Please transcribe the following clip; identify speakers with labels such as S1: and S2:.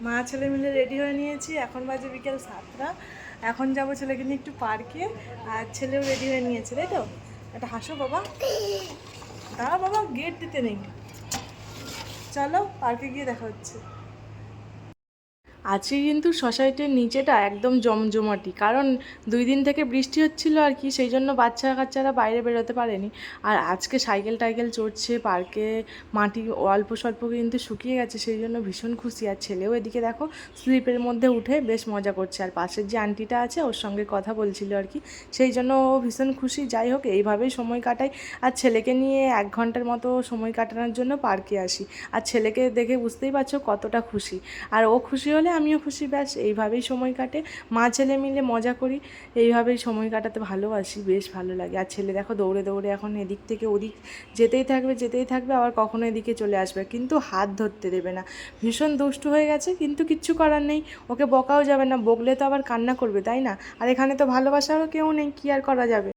S1: মা ছেলে মিলে রেডি হয়ে নিয়েছি। এখন বাজে বিকেল 7টা। এখন যাবো ছেলেকে নিয়ে একটু পার্কে। আর ছেলেও রেডি হয়ে নিয়েছে, তাই তো? একটা হাসো বাবা, দাঁড়া বাবা, গেট দিতে নেই। চলো পার্কে গিয়ে দেখা হচ্ছে। আজকে কিন্তু সোসাইটির নিচেটা একদম জমজমাটি, কারণ 2 দিন থেকে বৃষ্টি হচ্ছিল আর কি, সেই জন্য বাচ্চা কাচ্চারা বাইরে বেরোতে পারেনি। আর আজকে সাইকেল টাইকেল চড়ছে পার্কে, মাটি অল্প স্বল্প কিন্তু শুকিয়ে গেছে, সেই জন্য ভীষণ খুশি। আর ছেলেও এদিকে দেখো স্লিপের মধ্যে উঠে বেশ মজা করছে, আর পাশের যে আন্টিটা আছে ওর সঙ্গে কথা বলছিল আর কি, সেই জন্য ও ভীষণ খুশি। যাই হোক, এইভাবেই সময় কাটাই। আর ছেলেকে নিয়ে 1 ঘন্টার মতো সময় কাটানোর জন্য পার্কে আসি। আর ছেলেকে দেখে বুঝতেই পারছো কতটা খুশি, আর ও খুশি হলে আমিও খুশি, ব্যাস এইভাবেই সময় কাটে। মা ছেলে মিলে মজা করি, এইভাবেই সময় কাটাতে ভালোবাসি, বেশ ভালো লাগে। আর ছেলে দেখো দৌড়ে দৌড়ে এখন এদিক থেকে ওদিক যেতেই থাকবে, আবার কখনো এদিকে চলে আসবে, কিন্তু হাত ধরতে দেবে না। ভীষণ দুষ্টু হয়ে গেছে, কিন্তু কিচ্ছু করার নেই, ওকে বকাও যাবে না, বকলে তো আবার কান্না করবে, তাই না? আর এখানে তো ভালোবাসারও কেউ নেই, কী আর করা যাবে।